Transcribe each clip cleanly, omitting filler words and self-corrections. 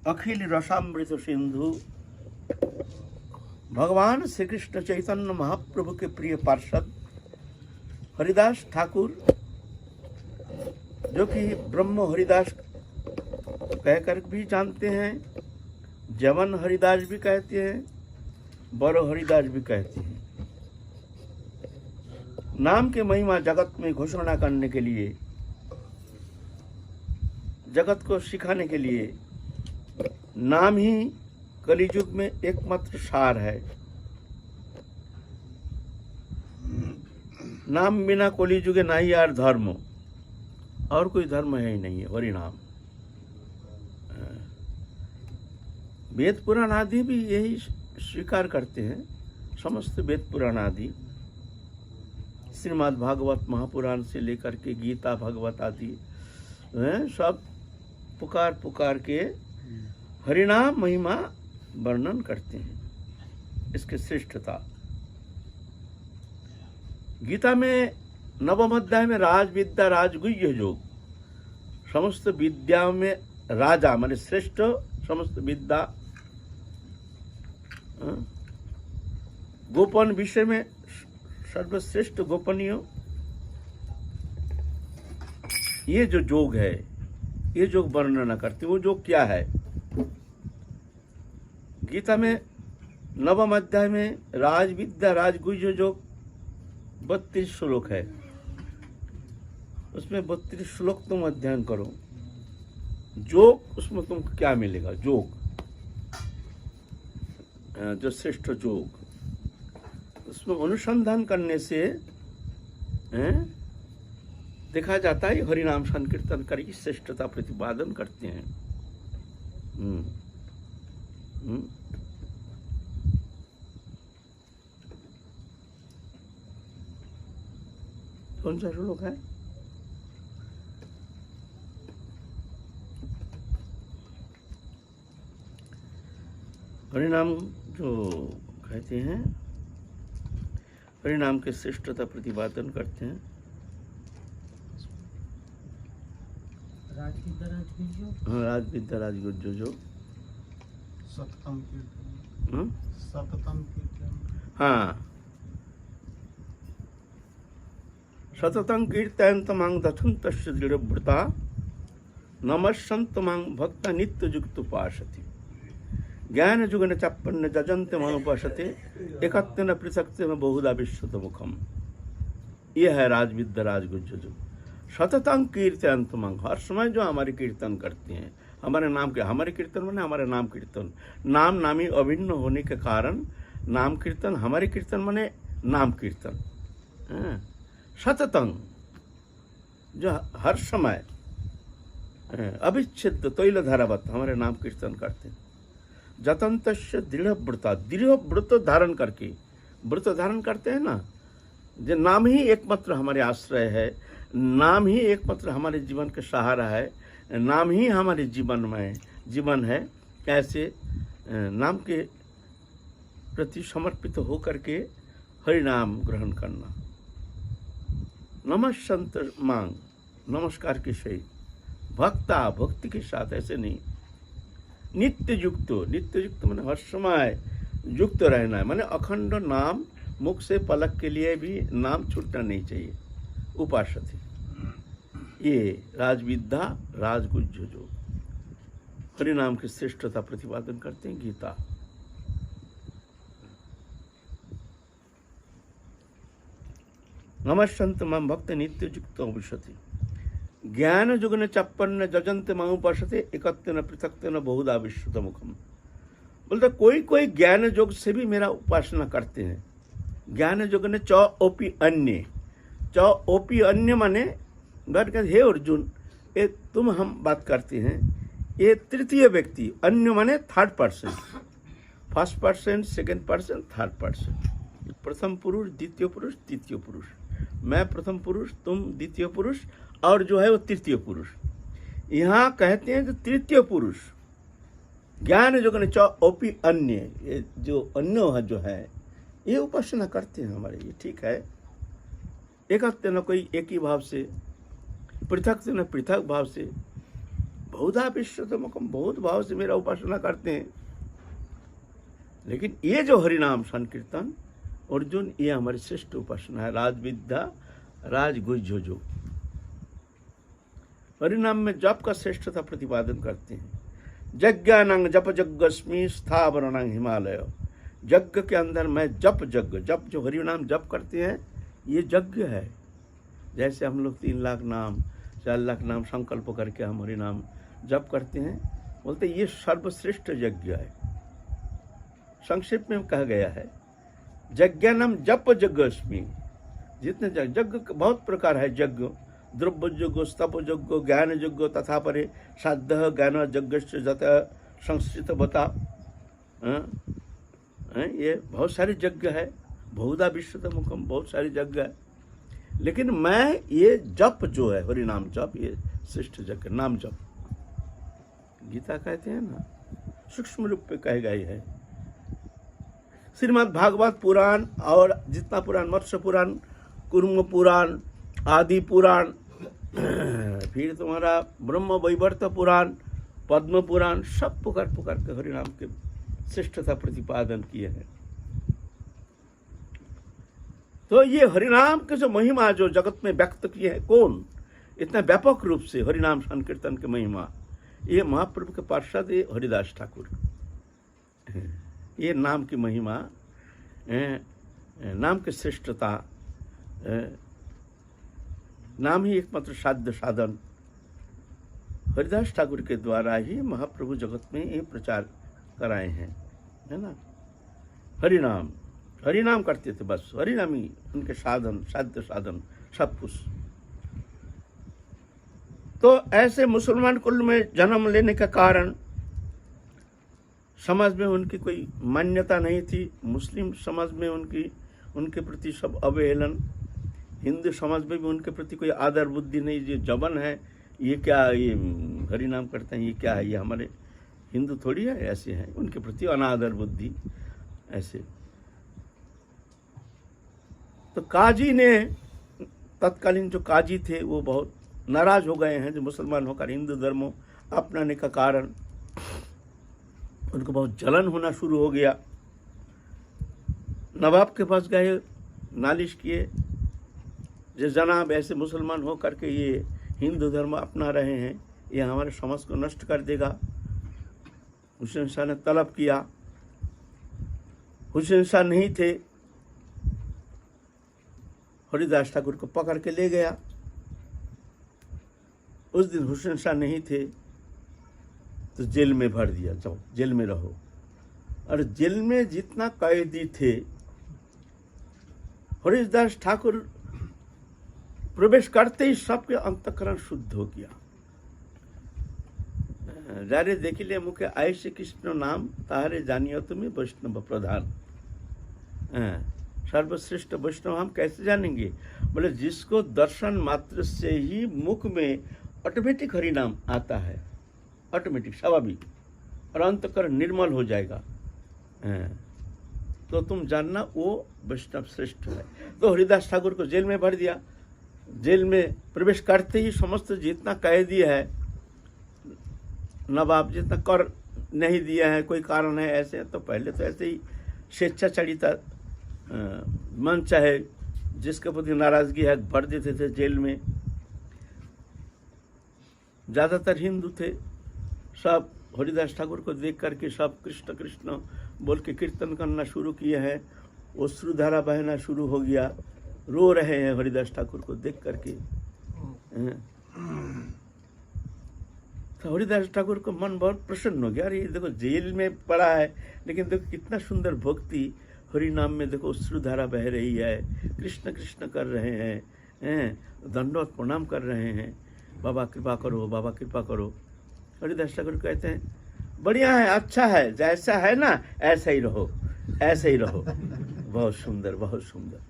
अखिल रसामृत सिंधु भगवान श्री कृष्ण चैतन्य महाप्रभु के प्रिय पार्षद हरिदास ठाकुर, जो कि ब्रह्म हरिदास कहकर भी जानते हैं, जवन हरिदास भी कहते हैं, बड़ो हरिदास भी कहते हैं। नाम के महिमा जगत में घोषणा करने के लिए, जगत को सिखाने के लिए नाम ही कलियुग में एकमात्र सार है। नाम बिना कलियुगे नहीं यार धर्म, और कोई धर्म है ही नहीं है, हरि नाम। वेद पुराण आदि भी यही स्वीकार करते हैं। समस्त वेद पुराण आदि, श्रीमद् भागवत महापुराण से लेकर के गीता भागवत आदि सब पुकार पुकार के हरिनाम महिमा वर्णन करते हैं, इसके श्रेष्ठता। गीता में नवम अध्याय में राज विद्या राजगुह्य योग, समस्त विद्याओं में राजा माने श्रेष्ठ, समस्त विद्या गोपन विषय में सर्वश्रेष्ठ गोपनीय, ये जो योग है, ये योग वर्णना करते। वो योग क्या है? गीता में नवम अध्याय में राज विद्या राजगुह्य योग 32 श्लोक है। उसमें 32 श्लोक तुम अध्ययन करो। योग उसमें तुमको क्या मिलेगा? योग जो श्रेष्ठ योग, उसमें अनुसंधान करने से देखा जाता है हरिनाम संकीर्तन करके श्रेष्ठता प्रतिपादन करते हैं। कौन सा श्लोक है? हरिनाम जो कहते हैं, हरिनाम के श्रेष्ठता प्रतिपादन करते हैं। राज विद्या राजगुह्य जो सततम कीर्तन, हाँ, सततं कीर्तयन्तमां दथुन्तस्य दृढव्रता नमस्सन्तमां भक्ता नित्ययुक्तोपासते ज्ञान जुगन चप्पन्न जजन्ते मनुपासते एकत्वेन पृथक्त्वेन बहुधा विश्रुतमुखम। यह है राज विद्या राजगुह्य जो सततं कीर्तयन्तमां, हर समय जो हमारे कीर्तन करते हैं, हमारे नाम के, हमारे कीर्तन माने हमारे नाम कीर्तन, नाम नामी अभिन्न होने के कारण नाम कीर्तन, हमारे कीर्तन माने नाम कीर्तन। सततं जो हर समय अविच्छेद तैल धारावत हमारे नाम कीर्तन करते हैं। जतंतस्य दृढ़ व्रता, दृढ़ व्रत धारण करके, व्रत धारण करते हैं ना, जो नाम ही एकमात्र हमारे आश्रय है, नाम ही एकमात्र हमारे जीवन का सहारा है, नाम ही हमारे जीवन है। ऐसे नाम के प्रति समर्पित होकर के हरि नाम ग्रहण करना। नमस्संत मांग, नमस्कार के सहित, भक्ता भक्ति के साथ, ऐसे नहीं। नित्य युक्त, नित्य युक्त माने हर समय युक्त रहना है, माने अखंड नाम, मुख से पलक के लिए भी नाम छूटना नहीं चाहिए। उपासते, ये राजविद्या राजगुह्य जो हरिनाम की श्रेष्ठता प्रतिपादन करते हैं। गीता नमस्संत मम भक्त नित्य युक्त अविशति ज्ञान जुगन चप्पन्न जजंत मामुपासते एकत्वेन पृथक्त्वेन बहुधा विश्रुत मुखम। बोलते कोई कोई ज्ञान योग से भी मेरा उपासना करते हैं। ज्ञान योग ने च ओपी अन्य, च ओपी अन्य माने हे अर्जुन, ये तुम हम बात करते हैं, ये तृतीय व्यक्ति, अन्य माने third person, first person, second person, third person, प्रथम पुरुष, द्वितीय पुरुष, तृतीय पुरुष। मैं प्रथम पुरुष, तुम द्वितीय पुरुष, और जो है वो तृतीय पुरुष। यहाँ कहते हैं जो तृतीय पुरुष ज्ञान योग ने च ओपी अन्य, ये जो अन्य जो है ये उपासना करते हैं हमारे, ये ठीक है। एकत्व न कोई एक ही भाव से, पृथक से न पृथक भाव से, बहुधा विश्वतमुखम, बहुत भाव से मेरा उपासना करते हैं। लेकिन ये जो हरिनाम संकीर्तन अर्जुन, ये हमारी श्रेष्ठ उपासना है। राजविद्या राजगुह्य जो हरिनाम में जप का श्रेष्ठता प्रतिपादन करते हैं। यज्ञानंग जप यज्ञस्मि स्थावरणंग हिमालय, यज्ञ के अंदर मैं जप यज्ञ, जप जो हरिनाम जप करते हैं ये यज्ञ है। जैसे हम लोग 3 लाख नाम 4 लाख नाम संकल्प करके हम हरिनाम जप करते हैं, बोलते ये सर्वश्रेष्ठ यज्ञ है। संक्षेप में कहा गया है यज्ञानम जप यज्ञस्मि, जितने यज्ञ बहुत प्रकार है। यज्ञ द्रव्य यज्ञ, स्तप यज्ञ, ज्ञान यज्ञ, तथा परे साध्य ज्ञान यज्ञ जत संस्कृत बता, ये बहुत सारे यज्ञ है। बहुधा विश्वतमुखम, बहुत सारे यज्ञ है। लेकिन मैं ये जप जो है हरिनाम जप, ये श्रेष्ठ यज्ञ नाम जप। गीता कहते हैं ना, सूक्ष्म रूप पे कहे गए है। श्रीमद् भागवत पुराण और जितना पुराण, मत्स्य पुराण, कुर्म पुराण, आदि पुराण, फिर तुम्हारा ब्रह्म वैवर्त पुराण, पद्म पुराण, सब पुकार के हरिनाम के श्रेष्ठता प्रतिपादन किए हैं। तो ये हरिनाम के जो महिमा जो जगत में व्यक्त किए हैं, कौन इतना व्यापक रूप से हरिनाम संकीर्तन की महिमा, ये महाप्रभु के पार्षद हरिदास ठाकुर, ये नाम की महिमा, नाम की श्रेष्ठता, नाम ही एकमात्र साध्य साधन हरिदास ठाकुर के द्वारा ही महाप्रभु जगत में ये प्रचार कराए हैं, है ना। हरिनाम हरिनाम करते थे, बस हरिनाम ही उनके साधन, साध्य साधन सब कुछ। तो ऐसे मुसलमान कुल में जन्म लेने का कारण, समाज में उनकी कोई मान्यता नहीं थी। मुस्लिम समाज में उनके प्रति सब अवहेलन, हिंदू समाज में भी उनके प्रति कोई आदर बुद्धि नहीं। ये जबन है, ये क्या, ये हरिनाम करते हैं, ये क्या है, ये हमारे हिंदू थोड़ी है, ऐसे हैं। उनके प्रति अनादर बुद्धि ऐसे। तो काजी ने, तत्कालीन जो काजी थे वो बहुत नाराज हो गए हैं, जो मुसलमान होकर हिंदू धर्म अपनाने का कारण उनको बहुत जलन होना शुरू हो गया। नवाब के पास गए, नालिश किए, जो जनाब ऐसे मुसलमान हो करके ये हिंदू धर्म अपना रहे हैं, ये हमारे समाज को नष्ट कर देगा। हुसैन शाह ने तलब किया। हुसैन शाह नहीं थे, हरिदास ठाकुर को पकड़ के ले गया। उस दिन हुसैन शाह नहीं थे तो जेल में भर दिया, जाओ जेल में रहो। और जेल में जितना कैदी थे, हरिदास ठाकुर प्रवेश करते ही सबके अंतःकरण शुद्ध हो गया। जारे देखिले मुखे आयुष्य कृष्ण नाम, तारे जानियो तुम्हें वैष्णव प्रधान। सर्वश्रेष्ठ वैष्णव हम कैसे जानेंगे? बोले जिसको दर्शन मात्र से ही मुख में ऑटोमेटिक हरिनाम आता है, ऑटोमेटिक स्वाभाविक, और अंतःकरण निर्मल हो जाएगा, तो तुम जानना वो वैष्णव श्रेष्ठ है। तो हरिदास ठाकुर को जेल में भर दिया। जेल में प्रवेश करते ही समस्त जितना कैदी है, नवाब जितना कर नहीं दिया है, कोई कारण है ऐसे, तो पहले तो ऐसे ही स्वेच्छाचारिता मन चाहे जिसके प्रति नाराजगी है भर देते थे जेल में। ज़्यादातर हिंदू थे, सब हरिदास ठाकुर को देख करके सब कृष्ण कृष्ण बोल के कीर्तन करना शुरू किए हैं। अश्रुधारा बहना शुरू हो गया, रो रहे हैं हरिदास ठाकुर को देख करके। तो हरिदास ठाकुर को मन बहुत प्रसन्न हो गया। अरे ये देखो जेल में पड़ा है, लेकिन देखो कितना सुंदर भक्ति हरि नाम में, देखो अश्रुधारा बह रही है, कृष्ण कृष्ण कर रहे हैं, दंडवत प्रणाम कर रहे हैं, बाबा कृपा करो, बाबा कृपा करो। हरिदास ठाकुर कहते हैं बढ़िया है, अच्छा है, जैसा है ना ऐसा ही रहो, ऐसे ही रहो। बहुत सुंदर, बहुत सुंदर।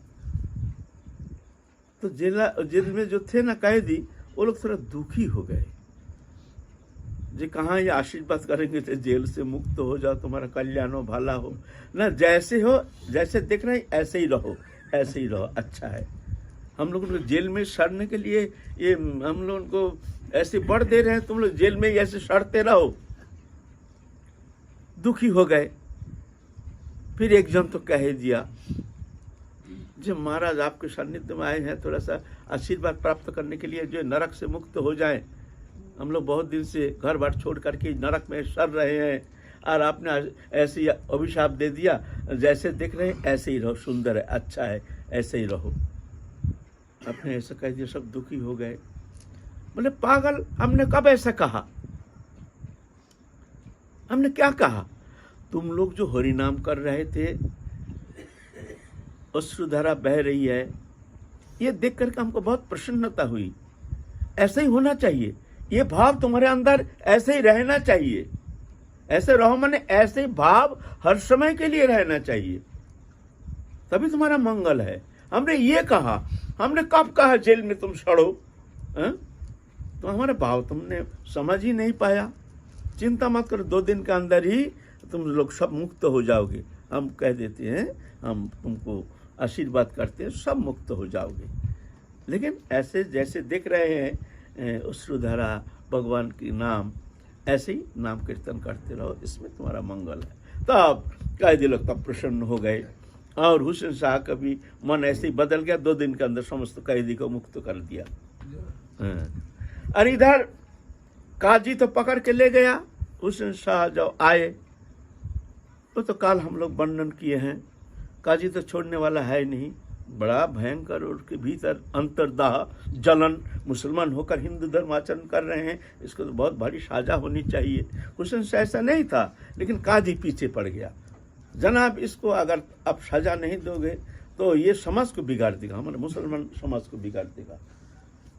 तो जेल में जो थे ना कैदी, वो लोग थोड़ा दुखी हो गए। जी कहाँ ये आशीर्वाद करेंगे तो जेल से मुक्त हो जाओ, तुम्हारा कल्याण हो, भला हो ना, जैसे हो, जैसे देख रहे ऐसे ही रहो, ऐसे ही रहो, अच्छा है। हम लोगों को जेल में सड़ने के लिए ये हम लोगों को ऐसे बढ़ दे रहे हैं, तुम लोग जेल में ही ऐसे सड़ते रहो। दुखी हो गए। फिर एक जन तो कह ही दिया, जब महाराज आपके सानिध्य में आए हैं, थोड़ा सा आशीर्वाद प्राप्त करने के लिए, जो नरक से मुक्त हो जाएं। हम लोग बहुत दिन से घर बार छोड़ करके नरक में सड़ रहे हैं, और आपने ऐसे अभिशाप दे दिया, जैसे देख रहे हैं ऐसे ही रहो, सुंदर है, अच्छा है, ऐसे ही रहो। आपने ऐसा कह दिया, सब दुखी हो गए। बोले पागल, हमने कब ऐसा कहा? हमने क्या कहा? तुम लोग जो हरि नाम कर रहे थे, अश्रुधारा बह रही है, ये देख करके हमको बहुत प्रसन्नता हुई। ऐसे ही होना चाहिए, ये भाव तुम्हारे अंदर ऐसे ही रहना चाहिए। ऐसे रहो माने ऐसे ही भाव हर समय के लिए रहना चाहिए, तभी तुम्हारा मंगल है। हमने ये कहा। हमने कब कहा जेल में तुम सड़ो? तो हमारे भाव तुमने समझ ही नहीं पाया। चिंता मत करो, 2 दिन के अंदर ही तुम लोग सब मुक्त हो जाओगे। हम कह देते हैं, हम तुमको आशीर्वाद करते हैं, सब मुक्त हो जाओगे। लेकिन ऐसे जैसे देख रहे हैं अश्रुधारा, भगवान की नाम, ऐसे ही नाम कीर्तन करते रहो, इसमें तुम्हारा मंगल है। तब कैदी लोग तब प्रसन्न हो गए, और हुसैन शाह का भी मन ऐसे ही बदल गया। 2 दिन के अंदर समस्त कैदी को मुक्त कर दिया। और इधर काजी तो पकड़ के ले गया। हुसैन शाह जब आए तो काल हम लोग वर्णन किए हैं, काजी तो छोड़ने वाला है नहीं, बड़ा भयंकर। उसके भीतर अंतर्दाह जलन, मुसलमान होकर हिंदू धर्म आचरण कर रहे हैं, इसको तो बहुत भारी साजा होनी चाहिए। हुसैन शाह ऐसा नहीं था, लेकिन काजी पीछे पड़ गया। जनाब, इसको अगर आप सजा नहीं दोगे तो ये समाज को बिगाड़ देगा, हमारे मुसलमान समाज को बिगाड़ देगा।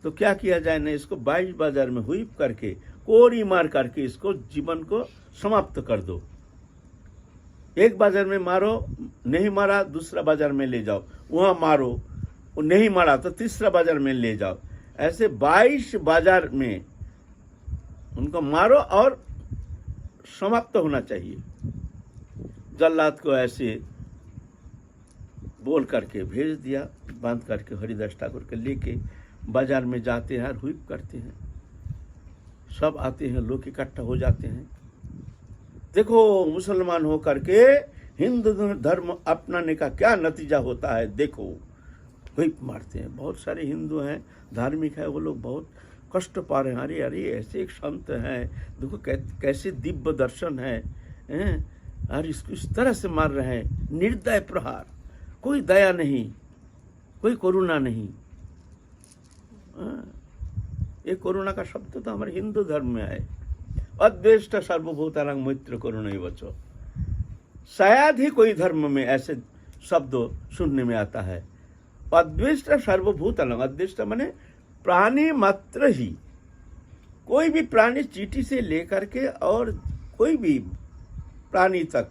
तो क्या किया जाए ना, इसको 22 बाजार में हुई करके, कोरी मार करके इसको जीवन को समाप्त कर दो। एक बाजार में मारो, नहीं मारा दूसरा बाजार में ले जाओ, वहां मारो, वो नहीं मारा तो तीसरा बाजार में ले जाओ। ऐसे 22 बाजार में उनको मारो और समाप्त होना चाहिए। जल्लाद को ऐसे बोल करके भेज दिया, बांध करके हरिदास ठाकुर के लेके बाजार में जाते हैं और हुईप करते हैं। सब आते हैं, लोग इकट्ठा हो जाते हैं। देखो मुसलमान हो करके हिंदू धर्म अपनाने का क्या नतीजा होता है, देखो हुईप मारते हैं। बहुत सारे हिंदू हैं, धार्मिक है, वो लोग बहुत कष्ट पा रहे हैं। अरे अरे, ऐसे एक संत हैं, देखो कैसे दिव्य दर्शन है, और इसको इस तरह से मार रहे हैं, निर्दय प्रहार, कोई दया नहीं, कोई करुणा नहीं। ये करुणा का शब्द तो हमारे हिंदू धर्म में है, अद्वेष्ट सर्वभूतानां मैत्र करुणैवच। शायद ही कोई धर्म में ऐसे शब्द सुनने में आता है। अद्वेष्ट सर्वभूतानां, अद्वेष्ट माने प्राणी मात्र ही, कोई भी प्राणी, चींटी से लेकर के और कोई भी प्राणी तक,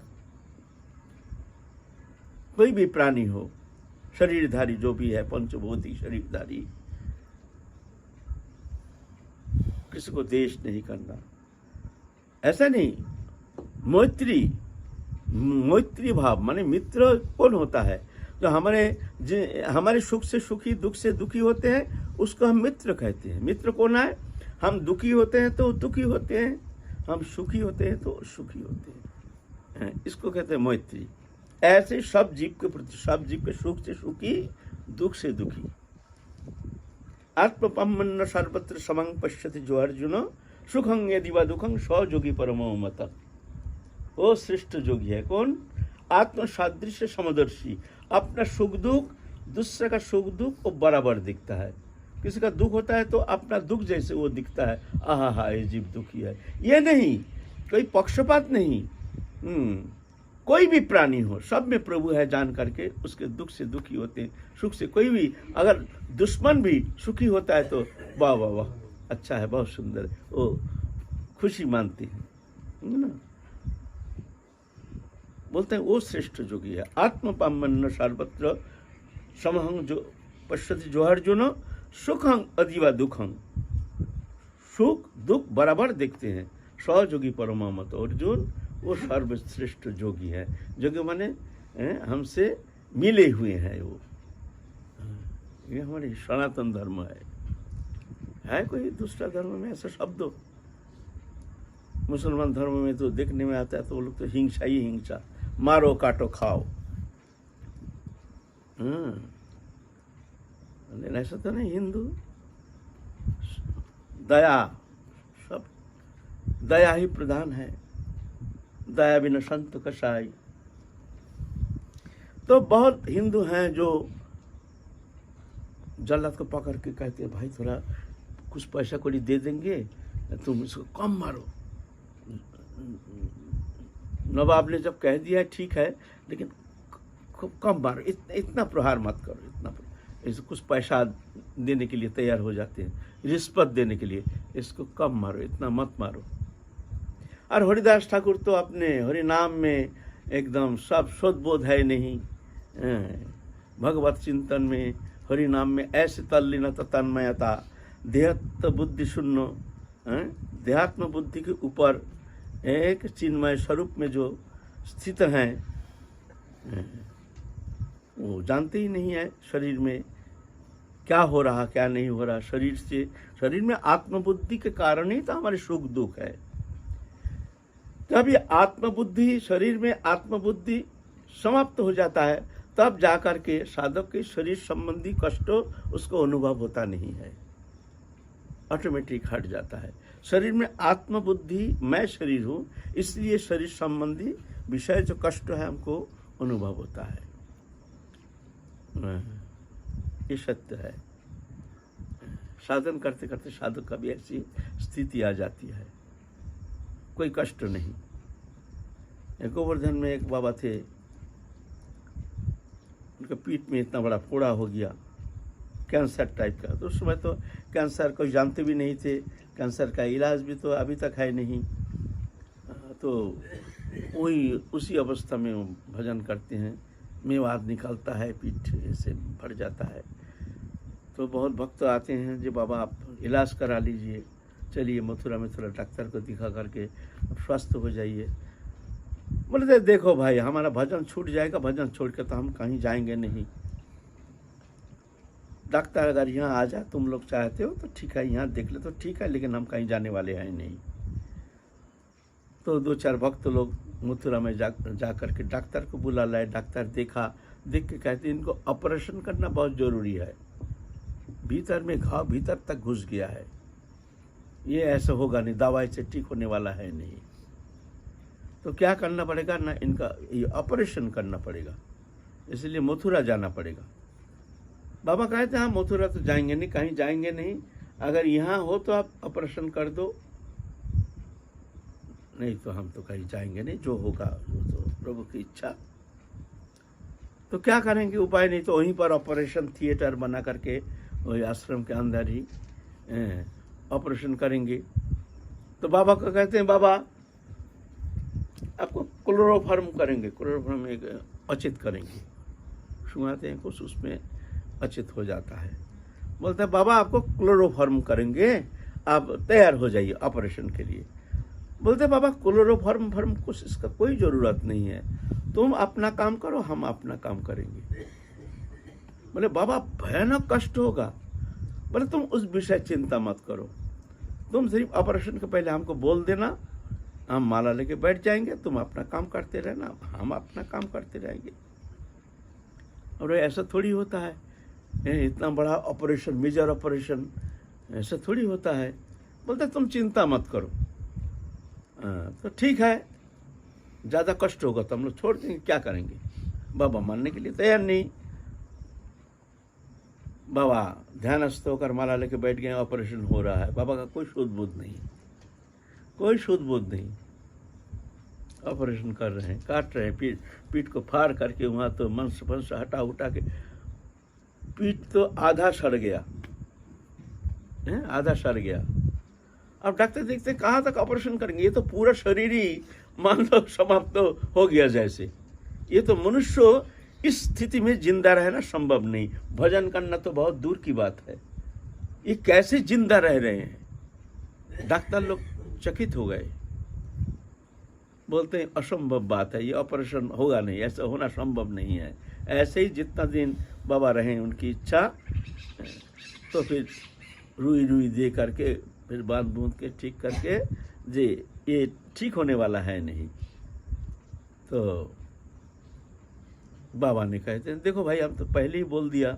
कोई भी प्राणी हो, शरीरधारी जो भी है, पंचभूति शरीरधारी, किसी को देश नहीं करना, ऐसा नहीं। मैत्री भाव माने मित्र कौन होता है? जो हमारे सुख से सुखी, दुख से दुखी होते हैं, उसको हम मित्र कहते हैं। मित्र कौन है? हम दुखी होते हैं तो दुखी होते हैं, हम सुखी होते हैं तो सुखी होते हैं, इसको कहते हैं मैत्री। ऐसे सब जीव के प्रति, सब जीव के सुख से सुखी, दुख से दुखी। आत्मपम्मन्न सर्वत्र समं पश्यति जो अर्जुन, सुखं यदि वा दुखं स जोगी परमो मत। वो श्रेष्ठ जोगी है कौन? आत्म सादृश्य समदर्शी। अपना सुख दुख, दूसरे का सुख दुख वो बराबर दिखता है। किसी का दुख होता है तो अपना दुख जैसे वो दिखता है, आहा हा ये जीव दुखी है। ये नहीं, कोई पक्षपात नहीं। कोई भी प्राणी हो, सब में प्रभु है जान करके उसके दुख से दुखी होते हैं, सुख से। कोई भी अगर दुश्मन भी सुखी होता है तो वाह वाह वाह, अच्छा है, बहुत सुंदर है, वो खुशी मानते हैं ना। बोलते हैं वो श्रेष्ठ जोगी है। आत्मपामन्न सर्वत्र समहं जो पश्यति जो अर्जुन, सुखं अदिवा दुखं, सुख दुख बराबर देखते हैं। सहयोगी परमामत, अर्जुन वो सर्वश्रेष्ठ जोगी है। जोगी माने हमसे मिले हुए हैं वो। ये हमारे सनातन धर्म है। है कोई दूसरा धर्म में ऐसा शब्द? मुसलमान धर्म में तो देखने में आता है तो वो लोग तो हिंसा ही हिंसा, मारो काटो खाओ। लेकिन ऐसा तो नहीं, हिंदू दया, सब दया ही प्रधान है, दया बिना संत कसाई। तो बहुत हिंदू हैं जो जल्लाद को पकड़ के कहते हैं भाई थोड़ा कुछ पैसा कौड़ी दे देंगे, तुम इसको कम मारो। नवाब ने जब कह दिया ठीक है लेकिन खूब कम मारो, इतना प्रहार मत करो, इतना इसको कुछ पैसा देने के लिए तैयार हो जाते हैं, रिश्वत देने के लिए, इसको कम मारो, इतना मत मारो। और हरिदास ठाकुर तो अपने हरि नाम में एकदम सब शोधबोध है नहीं, भगवत चिंतन में हरि नाम में ऐसे तल्लीनता तन्मयता, देहत्व बुद्धि शून्य, देहात्म बुद्धि के ऊपर एक चिन्मय स्वरूप में जो स्थित हैं, वो जानते ही नहीं है शरीर में क्या हो रहा क्या नहीं हो रहा। शरीर में आत्मबुद्धि के कारण ही तो हमारे सुख दुख है। जब ये आत्मबुद्धि, शरीर में आत्मबुद्धि समाप्त हो जाता है तब जाकर के साधक के शरीर संबंधी कष्टों उसको अनुभव होता नहीं है, ऑटोमेटिक हट जाता है। शरीर में आत्मबुद्धि, मैं शरीर हूँ इसलिए शरीर संबंधी विषय जो कष्ट है हमको अनुभव होता है, ये सत्य है। साधन करते करते साधक का भी ऐसी स्थिति आ जाती है, कोई कष्ट नहीं। गोवर्धन में एक बाबा थे, उनके पीठ में इतना बड़ा फोड़ा हो गया, कैंसर टाइप का। तो उस समय तो कैंसर को जानते भी नहीं थे, कैंसर का इलाज भी तो अभी तक है नहीं। तो वही उसी अवस्था में वो भजन करते हैं, मेवाद निकलता है, पीठ से भर जाता है। तो बहुत भक्त आते हैं जी बाबा आप इलाज करा लीजिए, चलिए मथुरा में थोड़ा डॉक्टर को दिखा करके स्वस्थ हो जाइए। बोले देखो भाई हमारा भजन छूट जाएगा, भजन छोड़ के तो हम कहीं जाएंगे नहीं। डॉक्टर अगर यहाँ आ जाए, तुम लोग चाहते हो तो ठीक है, यहाँ देख ले तो ठीक है, लेकिन हम कहीं जाने वाले हैं नहीं। तो 2-4 भक्त लोग मथुरा में जा करके डॉक्टर को बुला लाए। डॉक्टर देखा, देख के कहते इनको ऑपरेशन करना बहुत ज़रूरी है, भीतर में घाव भीतर तक घुस गया है, ये ऐसा होगा नहीं, दवाई से ठीक होने वाला है नहीं। तो क्या करना पड़ेगा ना, इनका ये ऑपरेशन करना पड़ेगा, इसलिए मथुरा जाना पड़ेगा। बाबा कहते हैं हाँ मथुरा तो जाएंगे नहीं, कहीं जाएंगे नहीं, अगर यहाँ हो तो आप ऑपरेशन कर दो, नहीं तो हम तो कहीं जाएंगे नहीं, जो होगा वो तो प्रभु की इच्छा। तो क्या करेंगे, उपाय नहीं, तो वहीं पर ऑपरेशन थिएटर बना करके वही आश्रम के अंदर ही ऑपरेशन करेंगे। तो बाबा को कहते हैं बाबा आपको क्लोरोफॉर्म करेंगे, क्लोरोफॉर्म एक अचित करेंगे, सुनाते हैं कुछ, उसमें अचित हो जाता है। बोलते हैं बाबा आपको क्लोरोफॉर्म करेंगे, आप तैयार हो जाइए ऑपरेशन के लिए। बोलते बाबा क्लोरोफॉर्म कुछ इसका कोई ज़रूरत नहीं है, तुम अपना काम करो, हम अपना काम करेंगे। बोले बाबा भयानक कष्ट होगा। बोले तुम उस विषय चिंता मत करो, तुम सिर्फ ऑपरेशन के पहले हमको बोल देना, हम माला लेके बैठ जाएंगे, तुम अपना काम करते रहना, हम अपना काम करते रहेंगे। और ऐसा थोड़ी होता है, इतना बड़ा ऑपरेशन, मेजर ऑपरेशन ऐसा थोड़ी होता है। बोलते तुम चिंता मत करो। तो ठीक है, ज़्यादा कष्ट होगा तो हम लोग छोड़ देंगे, क्या करेंगे। बाबा मानने के लिए तैयार नहीं। बाबा ध्यानस्थ होकर माला लेके बैठ गए, ऑपरेशन हो रहा है, बाबा का कोई शुद्ध बोध नहीं, कोई शुद्ध बोध नहीं। ऑपरेशन कर रहे हैं, काट रहे हैं, पीठ को फाड़ करके वहाँ तो मंस फंस हटा उठा के पीठ तो आधा सड़ गया, आधा सड़ गया। अब डॉक्टर देखते हैं कहाँ तक ऑपरेशन करेंगे, ये तो पूरा शरीर ही मान लो समाप्त हो गया जैसे। ये तो मनुष्य इस स्थिति में जिंदा रहना संभव नहीं, भजन करना तो बहुत दूर की बात है, ये कैसे जिंदा रह रहे हैं। डॉक्टर लोग चकित हो गए, बोलते हैं असंभव बात है, ये ऑपरेशन होगा नहीं, ऐसा होना संभव नहीं है। ऐसे ही जितना दिन बाबा रहे उनकी इच्छा। तो फिर रुई रुई दे करके फिर बांध बूंद के ठीक करके जी ये ठीक होने वाला है नहीं। तो बाबा ने कहते हैं देखो भाई हम तो पहले ही बोल दिया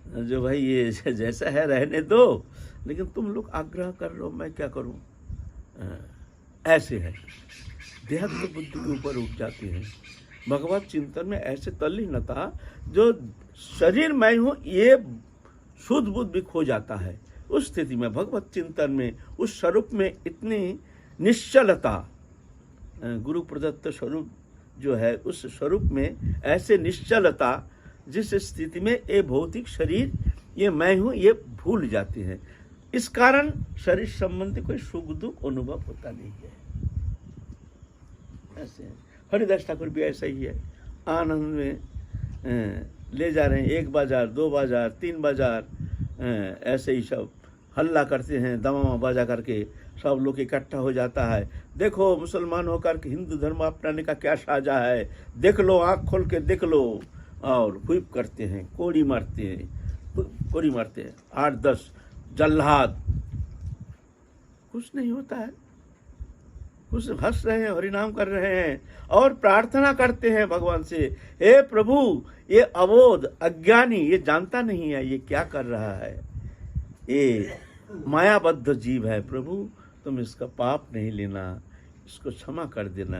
जो भाई ये जैसा है रहने दो, लेकिन तुम लोग आग्रह कर रहे हो, मैं क्या करूं। ऐसे है देहात्म बुद्धि के ऊपर उठ जाते हैं। भगवत चिंतन में ऐसे तल्लीनता जो शरीर मैं हूं ये शुद्ध बुद्ध भी खो जाता है। उस स्थिति में भगवत चिंतन में उस स्वरूप में इतनी निश्चलता, गुरु प्रदत्त स्वरूप जो है उस स्वरूप में ऐसे निश्चलता जिस स्थिति में ये भौतिक शरीर ये मैं हूं ये भूल जाते हैं। इस कारण शरीर संबंधी कोई सुख दुख अनुभव होता नहीं है। ऐसे है। हरिदास ठाकुर भी ऐसा ही है, आनंद में ले जा रहे हैं, 1 बाजार 2 बाजार 3 बाजार, ऐसे ही सब हल्ला करते हैं, दमामा बाजा करके सब लोग इकट्ठा हो जाता है। देखो मुसलमान होकर के हिंदू धर्म अपनाने का क्या साजा है, देख लो, आँख खोल के देख लो। और व्हिप करते हैं, कोड़ी मारते हैं 8-10 जल्लाद, कुछ नहीं होता है, कुछ हंस रहे हैं, हरिनाम कर रहे हैं और प्रार्थना करते हैं भगवान से, हे प्रभु ये अबोध अज्ञानी ये जानता नहीं है ये क्या कर रहा है, ये मायाबद्ध जीव है, प्रभु तुम इसका पाप नहीं लेना, इसको क्षमा कर देना,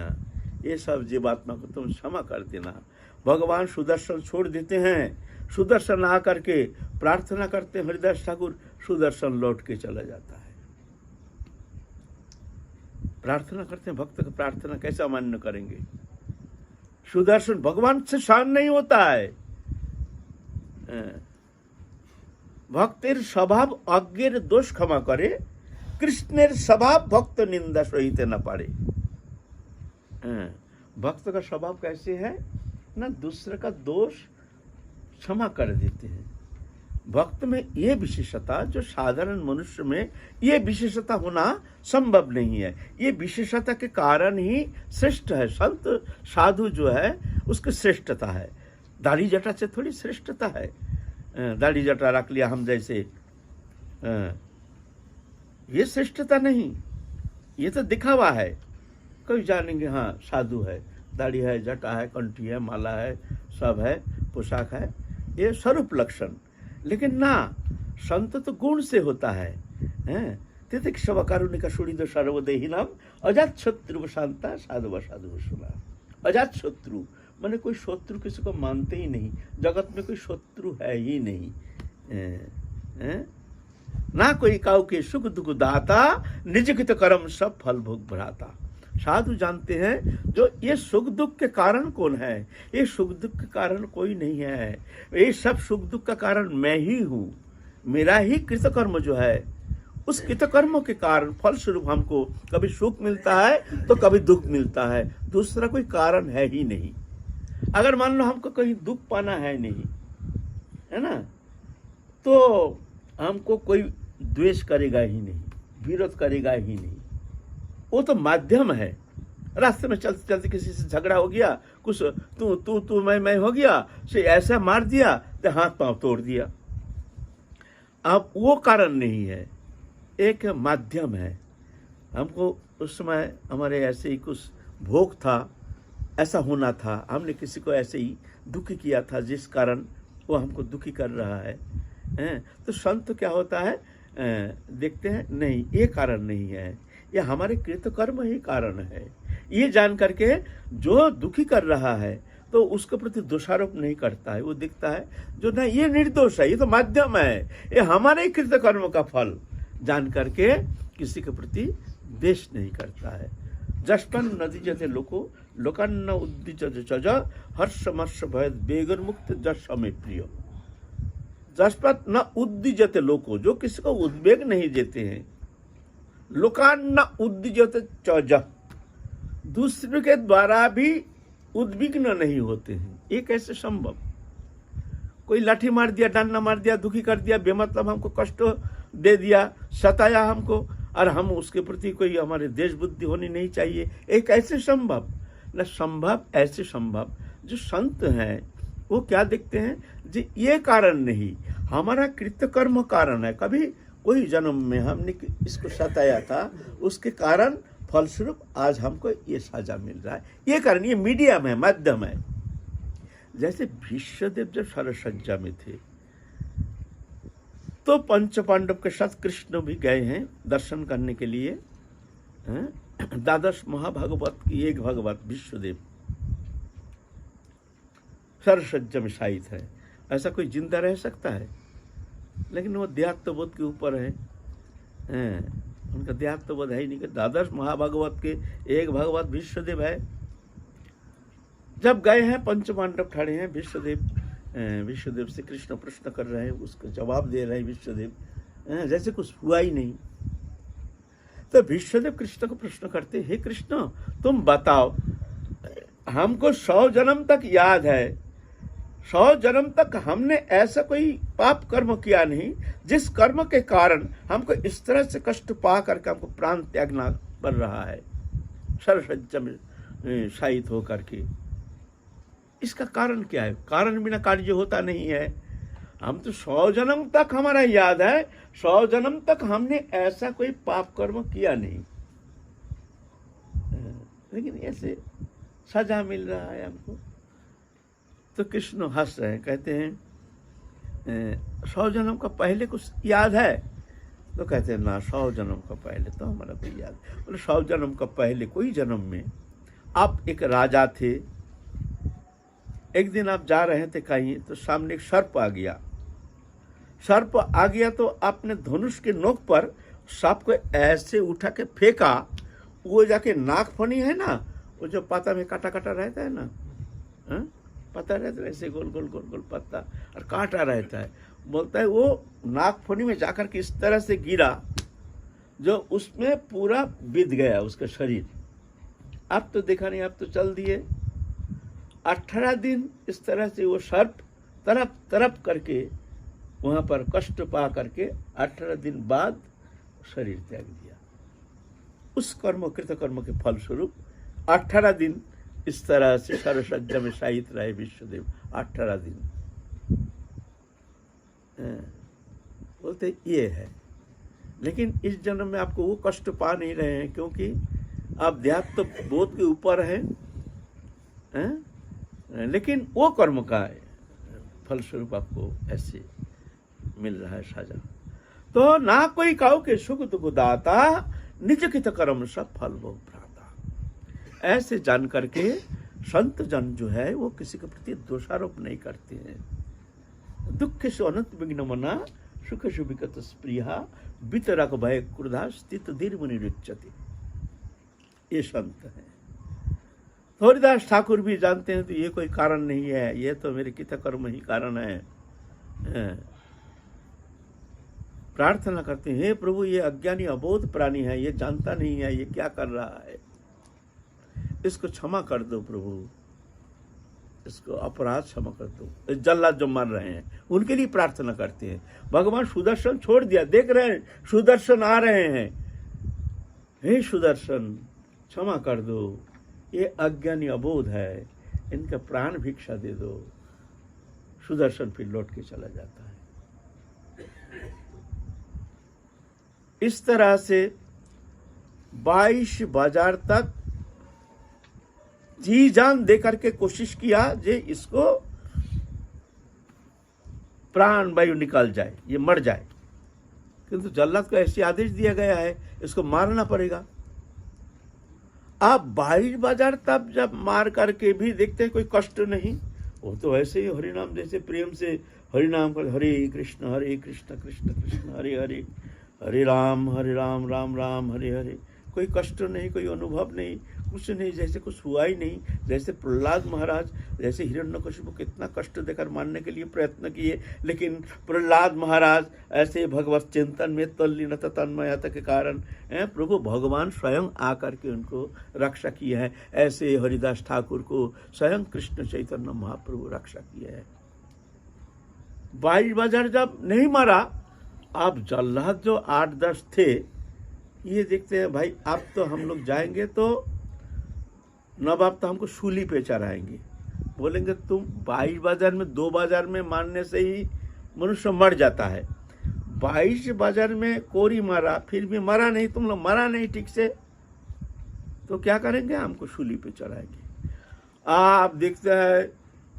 ये सब जीवात्मा को तुम क्षमा कर देना। भगवान सुदर्शन छोड़ देते हैं, सुदर्शन आकर के प्रार्थना करते हैं, हरिदास ठाकुर सुदर्शन लौट के चला जाता है। प्रार्थना करते हैं, भक्त का प्रार्थना कैसे अमान्य करेंगे। सुदर्शन भगवान से शान नहीं होता है। भक्तेर स्वभाव अज्ञेर दोष क्षमा करे, कृष्णेर स्वभाव भक्त निंदा सहित न पारे। भक्त का स्वभाव कैसे है ना, दूसरे का दोष क्षमा कर देते हैं। भक्त में ये विशेषता जो साधारण मनुष्य में ये विशेषता होना संभव नहीं है, ये विशेषता के कारण ही श्रेष्ठ है। संत साधु जो है उसकी श्रेष्ठता है, दाढ़ी जटा से थोड़ी श्रेष्ठता है। दाढ़ी जटा रख लिया हम जैसे, ये श्रेष्ठता नहीं, ये तो दिखावा है। कोई जानेंगे हाँ साधु है, दाढ़ी है, जटा है, कंठी है, माला है, सब है, पोशाक है, ये स्वरूप लक्षण। लेकिन ना, संत तो गुण से होता है। तितिक शवकारुणिका सुहृद सर्वदेही नाम अजात शत्रु शांता साधु साधु सुना। अजात शत्रु माने कोई शत्रु किसी को मानते ही नहीं, जगत में कोई शत्रु है ही नहीं। ना कोई काऊ के सुख दुख दाता, निज कित कर्म सब फल भोग भ्राता। साधु जानते हैं जो ये सुख दुख के कारण कौन है, ये सुख दुख के कारण कोई नहीं है, ये सब सुख दुख का कारण मैं ही हूँ। मेरा ही कृतकर्म जो है, उस कृतकर्म के कारण फल स्वरूप हमको कभी सुख मिलता है तो कभी दुख मिलता है, दूसरा कोई कारण है ही नहीं। अगर मान लो हमको कहीं दुख पाना है नहीं, है ना, तो हमको कोई द्वेष करेगा ही नहीं, विरोध करेगा ही नहीं, वो तो माध्यम है। रास्ते में चलते चलते किसी से झगड़ा हो गया, कुछ तू मैं हो गया, से ऐसा मार दिया तो हाथ पांव तोड़ दिया। अब वो कारण नहीं है, एक माध्यम है। हमको उस समय हमारे ऐसे ही कुछ भोग था, ऐसा होना था, हमने किसी को ऐसे ही दुखी किया था जिस कारण वो हमको दुखी कर रहा है। तो संत क्या होता है, देखते हैं नहीं ये कारण नहीं है, ये हमारे कृतकर्म ही कारण है। ये जान करके जो दुखी कर रहा है तो उसके प्रति दोषारोप नहीं करता है, वो दिखता है जो ना ये निर्दोष है, ये तो माध्यम है, ये हमारे ही कृतकर्म का फल जान करके किसी के प्रति द्वेष नहीं करता है। जस्पन नदी जते लोको लोकान्न उद्दिजते चज हर्षमर्ष भय बेगर मुक्त जस में प्रिय। जस्पत न उद्दिजते लोको, जो किसी को उद्वेग नहीं देते हैं, लोकान्न उद्दिजते चज, दूसरे के द्वारा भी उद्विग्न नहीं होते हैं। ये कैसे संभव। कोई लाठी मार दिया, डंडा मार दिया, दुखी कर दिया, बेमतलब हमको कष्ट दे दिया, सताया हमको, और हम उसके प्रति कोई हमारे देश बुद्धि होनी नहीं चाहिए, ये कैसे संभव। न संभव, ऐसे संभव। जो संत हैं वो क्या देखते हैं जी, ये कारण नहीं, हमारा कृतकर्म कारण है। कभी कोई जन्म में हमने इसको सताया था, उसके कारण फलस्वरूप आज हमको ये सजा मिल रहा है। ये कारण, ये मीडियम है, मध्यम है। जैसे भीष्मदेव जब सरसज्जा में थे तो पंच पांडव के साथ कृष्ण भी गए हैं दर्शन करने के लिए। द्वादश महाभागवत की एक भागवत भीष्मदेव सरसज्जा में शायित है। ऐसा कोई जिंदा रह सकता है? लेकिन वो देहात्मबोध के ऊपर है। उनका देहात्मबोध है ही नहीं कि द्वादश महाभागवत के एक भागवत भीष्मदेव है। जब गए हैं पंच पांडव खड़े हैं, विश्वदेव से कृष्ण प्रश्न कर रहे हैं, उसको जवाब दे रहे हैं विश्वदेव, जैसे कुछ हुआ ही नहीं। तो विश्वदेव कृष्ण को प्रश्न करते, हे कृष्ण तुम बताओ, हमको 100 जन्म तक याद है, 100 जन्म तक हमने ऐसा कोई पाप कर्म किया नहीं जिस कर्म के कारण हमको इस तरह से कष्ट पा करके हमको प्राण त्यागना पड़ रहा है सरसज्जा में शायित होकर के। इसका कारण क्या है? कारण बिना कार्य होता नहीं है। हम तो 100 जन्म तक हमारा याद है, 100 जन्म तक हमने ऐसा कोई पाप कर्म किया नहीं, लेकिन ऐसे सजा मिल रहा है हमको। तो कृष्ण हंस रहे हैं, कहते हैं 100 जन्म का पहले कुछ याद है? तो कहते हैं ना, 100 जन्म का पहले तो हमारा कोई याद। बोले 100 जन्म का पहले कोई जन्म में आप एक राजा थे, एक दिन आप जा रहे थे कहीं, तो सामने एक सर्प आ गया। सर्प आ गया तो आपने धनुष के नोक पर सांप को ऐसे उठा के फेंका, वो जाके नाक फनी है ना, वो जो पत्ता में काटा काटा रहता है ना, पता रहता है ऐसे गोल गोल गोल गोल पत्ता, और काटा रहता है। बोलता है वो नाक फनी में जाकर के इस तरह से गिरा जो उसमें पूरा बिध गया उसका शरीर। अब तो देखा नहीं, अब तो चल दिए। 18 दिन इस तरह से वो सर्प तरप तरप करके वहां पर कष्ट पा करके 18 दिन बाद शरीर त्याग दिया। उस कर्म कृत कर्म के फल स्वरूप 18 दिन इस तरह से सरसज्जा में शायित रहे विश्वदेव। 18 दिन बोलते ये है। लेकिन इस जन्म में आपको वो कष्ट पा नहीं रहे हैं, क्योंकि आप देहात्म बोध के ऊपर हैं, लेकिन वो कर्म का फलस्वरूप आपको ऐसे मिल रहा है सजा। तो ना कोई काऊ के सुख दुख दाता, निज कित कर्म सब फल वो भ्राता। ऐसे जान करके संत जन जो है वो किसी के प्रति दोषारोप नहीं करते हैं। दुख से अनंत विघ्न मना, सुख सुविकत स्प्रिया, वितरक भय क्रोधा स्थित दीर्घ निरीक्षति। ये संत है। हरिदास ठाकुर भी जानते हैं तो ये कोई कारण नहीं है, ये तो मेरे कित कर्म ही कारण है। प्रार्थना करते हैं, हे प्रभु ये अज्ञानी अबोध प्राणी है, ये जानता नहीं है ये क्या कर रहा है, इसको क्षमा कर दो प्रभु, इसको अपराध क्षमा कर दो। जल्लाद जो मर रहे हैं उनके लिए प्रार्थना करते हैं। भगवान सुदर्शन छोड़ दिया, देख रहे हैं सुदर्शन आ रहे हैं, हे सुदर्शन क्षमा कर दो, ये अज्ञानी अबोध है, इनका प्राण भिक्षा दे दो। सुदर्शन फिर लौट के चला जाता है। इस तरह से 22 बाजार तक जी जान दे करके कोशिश किया जे इसको प्राण वायु निकाल जाए, ये मर जाए, किंतु जल्लाद को ऐसे आदेश दिया गया है इसको मारना पड़ेगा। आप 22 बाजार तब जब मार करके भी देखते हैं कोई कष्ट नहीं, वो तो ऐसे ही हरिनाम जैसे प्रेम से हरिनाम कर, हरे कृष्ण कृष्ण कृष्ण हरे हरे, हरे राम राम राम हरे हरे। कोई कष्ट नहीं, कोई अनुभव नहीं, कुछ नहीं, जैसे कुछ हुआ ही नहीं। जैसे प्रहलाद महाराज, जैसे हिरण्यकशिपु कितना कष्ट देकर मारने के लिए प्रयत्न किए, लेकिन प्रहलाद महाराज ऐसे भगवत चिंतन में तल्लीनता तन्मयता के कारण प्रभु भगवान स्वयं आकर के उनको रक्षा किया है। ऐसे हरिदास ठाकुर को स्वयं कृष्ण चैतन्य महाप्रभु रक्षा किया है। 22 बाजार जब नहीं मारा, आप जल्लाद जो 8-10 थे, ये देखते हैं भाई आप तो हम लोग जाएंगे तो नवाब तो हमको सूली पे चढ़ाएंगे, बोलेंगे तुम 22 बाजार में 2 बाजार में मारने से ही मनुष्य मर जाता है, 22 बाजार में कोरी मारा, फिर भी मरा नहीं, तुम लोग मरा नहीं ठीक से, तो क्या करेंगे? हमको सूली पे चढ़ाएंगे। आप देखते हैं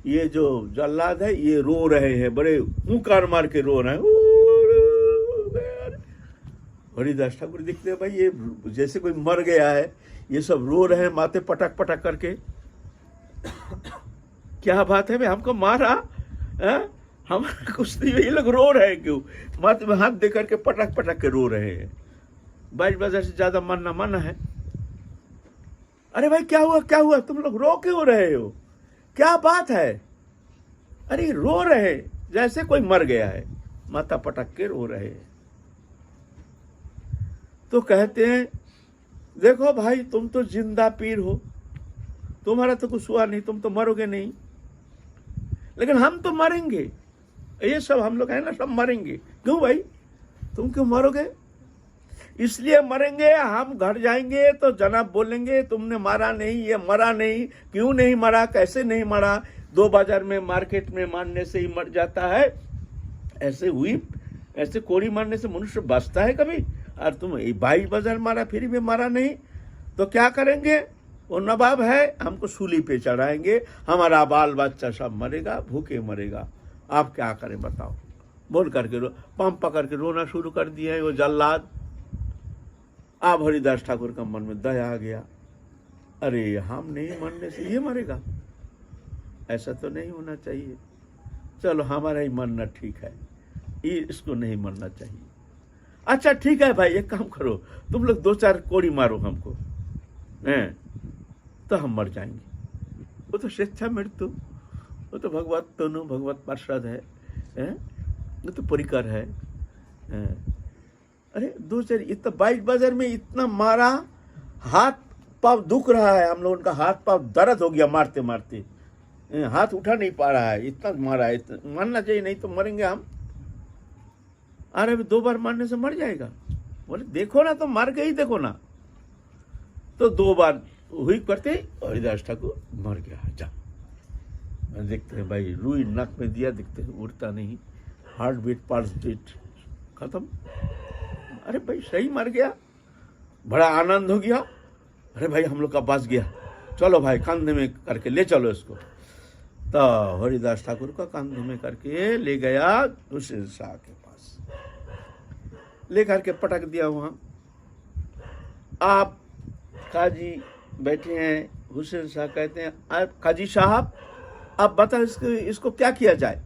ये जो जल्लाद है ये रो रहे हैं, बड़े हुंकार मार के रो रहे हैं। हरिदास ठाकुर देखते हैं भाई ये जैसे कोई मर गया है, ये सब रो रहे हैं माथे पटक पटक करके। क्या बात है भाई, हमको मारा है? हम कुछ नहीं, ये लोग रो रहे हैं क्यों? माथे में हाथ दे करके पटक पटक के रो रहे हैं। 22 बाजार से ज्यादा मरना मना है। अरे भाई क्या हुआ, क्या हुआ, तुम लोग रो क्यों रहे हो? क्या बात है? अरे रो रहे जैसे कोई मर गया है, माथा पटक के रो रहे हैं। तो कहते हैं देखो भाई तुम तो जिंदा पीर हो, तुम्हारा तो कुछ हुआ नहीं, तुम तो मरोगे नहीं, लेकिन हम तो मरेंगे। ये सब हम लोग है ना, सब मरेंगे। क्यों भाई, तुम क्यों मरोगे? इसलिए मरेंगे, हम घर जाएंगे तो जनाब बोलेंगे तुमने मारा नहीं, ये मरा नहीं, क्यों नहीं मरा, कैसे नहीं मरा, 2 बाजार में मार्केट में मारने से ही मर जाता है। ऐसे हुई, ऐसे कोड़ी मारने से मनुष्य बचता है कभी? और तुम 22 बाजार मारा फिर भी मारा नहीं, तो क्या करेंगे? वो नवाब है, हमको सूली पे चढ़ाएंगे, हमारा बाल बच्चा सब मरेगा, भूखे मरेगा। आप क्या करें बताओ? बोल करके पंप पकड़ के रोना शुरू कर दिए हैं वो जल्लाद। अब हरिदास ठाकुर का मन में दया आ गया, अरे हम नहीं मरने से ये मरेगा, ऐसा तो नहीं होना चाहिए, चलो हमारा ही मरना ठीक है, ये इसको नहीं मरना चाहिए। अच्छा ठीक है भाई, एक काम करो, तुम लोग 2-4 कोड़ी मारो हमको, हैं तो हम मर जाएंगे। वो तो स्वेच्छा मृत्यु, वो तो भगवत तनु भगवत प्रसाद है, वो तो परिकर है। अरे 2-4 इतना 22 बाजार में इतना मारा, हाथ पाँव दुख रहा है, हम लोग उनका हाथ पाँव दर्द हो गया मारते मारते, हाथ उठा नहीं पा रहा है, इतना मारा है। मरना चाहिए, नहीं तो मरेंगे हम। अरे 2 बार मारने से मर जाएगा? बोले देखो ना, तो मार के ही देखो ना। तो 2 बार हुई करते हरिदास ठाकुर मर गया। जा देखते हैं भाई, रुई नाक में दिया, देखते हैं उड़ता नहीं, हार्ट बीट पल्स बीट खत्म। अरे भाई सही मर गया, बड़ा आनंद हो गया। अरे भाई हम लोग का बच गया, चलो भाई कंधे में करके ले चलो इसको। तो हरिदास ठाकुर का कंधे में करके ले गया हुसैन शाह के पास, ले करके पटक दिया वहां। आप काजी बैठे हैं, हुसैन शाह कहते हैं आप काजी साहब आप बताओ इसको क्या किया जाए?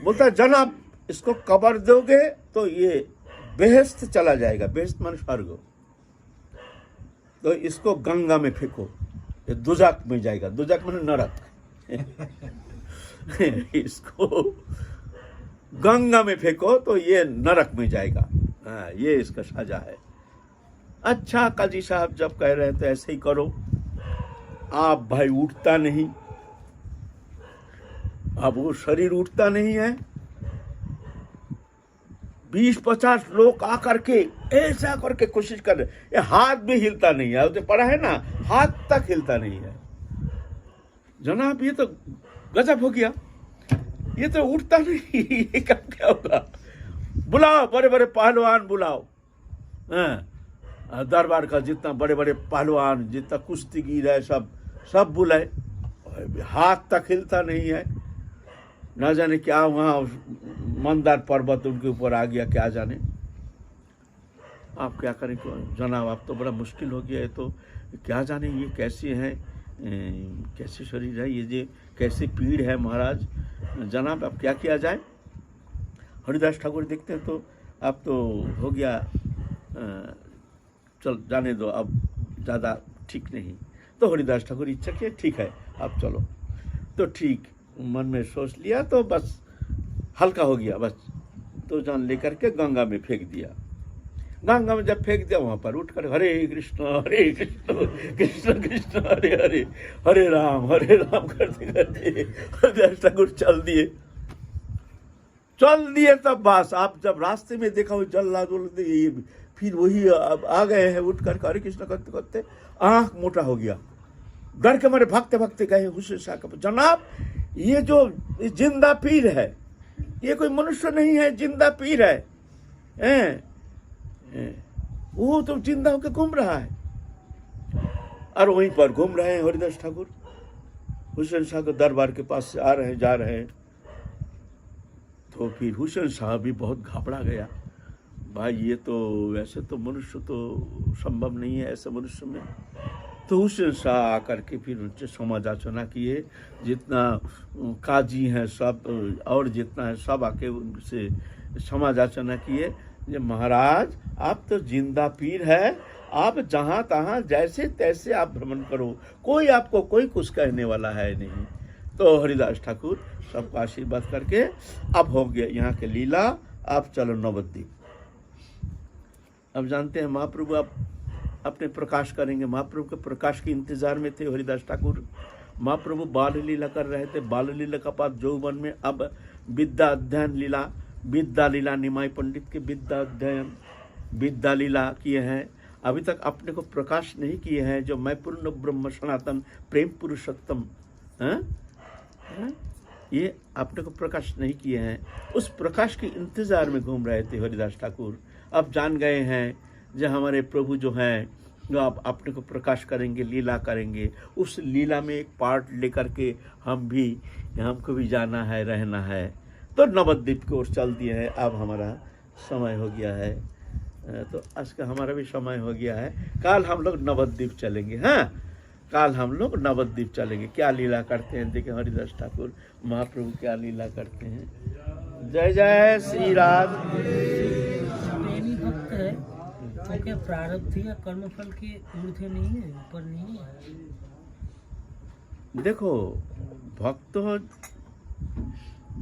बोलता जनाब इसको कब्र दोगे तो ये बेहस्त चला जाएगा, बेहस्त मान स्वर्ग, तो इसको गंगा में फेंको, ये दुजाक में जाएगा, दुजाक में नरक। इसको गंगा में फेंको तो ये नरक में जाएगा, ये इसका सजा है। अच्छा काजी साहब जब कह रहे हैं तो ऐसे ही करो। आप भाई उठता नहीं, अब वो शरीर उठता नहीं है। 20-50 लोग आकर के ऐसा करके कोशिश कर रहे, ये हाथ भी हिलता नहीं है, तो पड़ा है ना, हाथ तक हिलता नहीं है। जनाब ये तो गजब हो गया, ये तो उठता नहीं, ये क्या होगा? बुलाओ बड़े बड़े पहलवान बुलाओ, दरबार का जितना बड़े बड़े पहलवान, जितना कुश्तीगीर है सब बुलाए, हाथ तक हिलता नहीं है। न जाने क्या वहाँ मंदार पर्वत उनके ऊपर आ गया, क्या जाने। आप क्या करें जनाब, आप तो बड़ा मुश्किल हो गया है, तो क्या जाने ये कैसे हैं, कैसे शरीर है, ये कैसे पीड़ है महाराज, जनाब अब क्या किया जाए? हरिदास ठाकुर देखते हैं तो अब तो हो गया, चल जाने दो, अब ज़्यादा ठीक नहीं। तो हरिदास ठाकुर इच्छा किया ठीक है अब चलो, तो ठीक मन में सोच लिया, तो बस हल्का हो गया बस, तो जान लेकर के गंगा में फेंक दिया। गंगा में जब फेंक दिया, वहां पर उठकर हरे कृष्ण कृष्ण कृष्ण हरे हरे, हरे राम करते करते हरिदास ठाकुर चल दिए। तब बस आप जब रास्ते में देखा वो जल्लाद ये फिर वही आ गए हैं, उठ कर हरे कृष्ण करते करते आंख मोटा हो गया, डर के मारे भागते भागते गए हुसैन शाह के। जनाब ये जो जिंदा पीर है, ये कोई मनुष्य नहीं है, जिंदा पीर है, वो तो जिंदा होकर घूम रहा है। और वहीं पर घूम रहे हैं हरिदास ठाकुर, हुसैन शाह के दरबार के पास से आ रहे हैं, जा रहे हैं। तो फिर हुसैन शाह भी बहुत घबरा गया, भाई ये तो वैसे तो मनुष्य तो संभव नहीं है ऐसे मनुष्य में। तो हुसैन शाह आकर के फिर उनसे समालोचना किए, जितना काजी हैं सब और जितना है सब आके उनसे समालोचना किए, जे महाराज आप तो जिंदा पीर है, आप जहाँ तहाँ जैसे तैसे आप भ्रमण करो, कोई आपको कोई कुछ कहने वाला है नहीं। तो हरिदास ठाकुर सबको आशीर्वाद करके अब हो गया यहाँ के लीला, आप चलो नवद्वीप। अब जानते हैं महाप्रभु आप अपने प्रकाश करेंगे, महाप्रभु के प्रकाश के इंतजार में थे हरिदास ठाकुर। महाप्रभु बाल लीला कर रहे थे, बाल लीला का पास यौवन में अब विद्या अध्ययन लीला, विद्या लीला निमाई पंडित के विद्या अध्ययन विद्या लीला किए हैं। अभी तक अपने को प्रकाश नहीं किए हैं, जो मैं पूर्ण ब्रह्म सनातन प्रेम पुरुषोत्तम ये अपने को प्रकाश नहीं किए हैं। उस प्रकाश के इंतजार में घूम रहे थे हरिदास ठाकुर। अब जान गए हैं जो हमारे प्रभु जो हैं जो आप अपने को प्रकाश करेंगे, लीला करेंगे, उस लीला में एक पार्ट लेकर के हमको भी जाना है, रहना है। तो नवद्वीप की ओर चल दिए हैं। अब हमारा समय हो गया है, तो आज का हमारा भी समय हो गया है। कल हम लोग नवद्वीप चलेंगे। हाँ, कल हम लोग नवद्वीप चलेंगे। क्या लीला करते हैं देखिए हरिदास ठाकुर महाप्रभु क्या लीला करते हैं। जय जय श्री राधे। प्रेमी भक्त है तो क्या प्रारब्ध या कर्मफल के ऊर्ध्व नहीं है, ऊपर नहीं है? देखो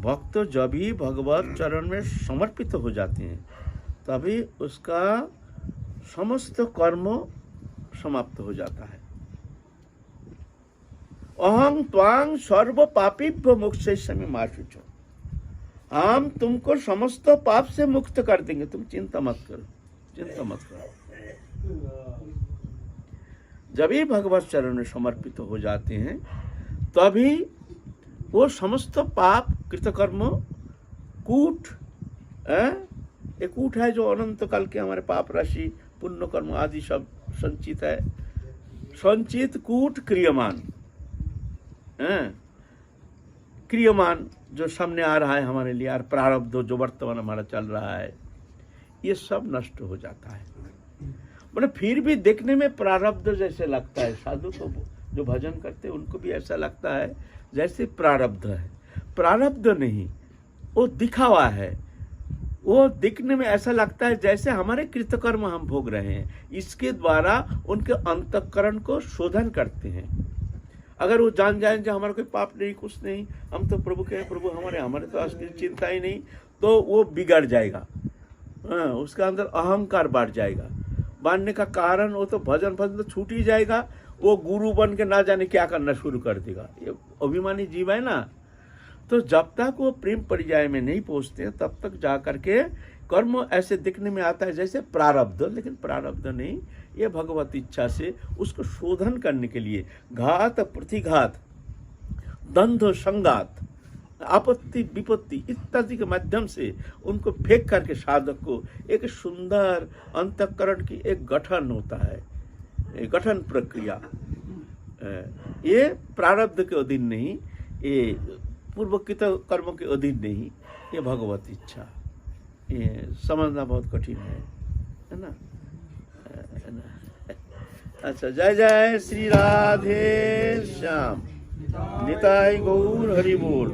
भक्त जब ही भगवत चरण में समर्पित हो जाते हैं तभी उसका समस्त कर्म समाप्त हो जाता है। अहं त्वां सर्व पापीभ्यो मोक्षयिष्यामि मा शुचो, हम तुमको समस्त पाप से मुक्त कर देंगे, तुम चिंता मत करो, चिंता मत करो। जब ही भगवत चरण में समर्पित हो जाते हैं तभी वो समस्त पाप कृतकर्म कूट एक कूट है जो अनंत काल के हमारे पाप राशि पुण्य कर्म आदि सब संचित है। संचित कूट क्रियमान क्रियमान जो सामने आ रहा है हमारे लिए, और प्रारब्ध जो वर्तमान हमारा चल रहा है, ये सब नष्ट हो जाता है। मतलब फिर भी देखने में प्रारब्ध जैसे लगता है। साधु को जो भजन करते हैं उनको भी ऐसा लगता है जैसे प्रारब्ध है। प्रारब्ध नहीं, वो दिखावा है। वो दिखने में ऐसा लगता है जैसे हमारे कृतकर्म हम भोग रहे हैं, इसके द्वारा उनके अंतःकरण को शोधन करते हैं। अगर वो जान जाए कि हमारा कोई पाप नहीं, कुछ नहीं, हम तो प्रभु के हैं, प्रभु हमारे तो असली चिंता ही नहीं, तो वो बिगड़ जाएगा। उसका अंदर अहंकार बढ़ जाएगा। बढ़ने का कारण वो तो भजन तो छूट ही जाएगा। वो गुरु बन के ना जाने क्या करना शुरू कर देगा। ये अभिमानी जीव है ना। तो जब तक वो प्रेम पर्याय में नहीं पहुंचते हैं तब तक जा करके कर्म ऐसे दिखने में आता है जैसे प्रारब्ध, लेकिन प्रारब्ध नहीं। ये भगवत इच्छा से उसको शोधन करने के लिए घात प्रतिघात द्वंद्व संघात आपत्ति विपत्ति इत्यादि के माध्यम से उनको फेंक करके साधक को एक सुंदर अंतःकरण की एक गठन होता है, एक गठन प्रक्रिया। ये प्रारब्ध के अधीन नहीं, ये पूर्वकृत कर्म के अधीन नहीं, ये भगवत इच्छा। ये समझना बहुत कठिन है ना। अच्छा, जय जय श्री राधे श्याम। निताई गौर हरि बोल।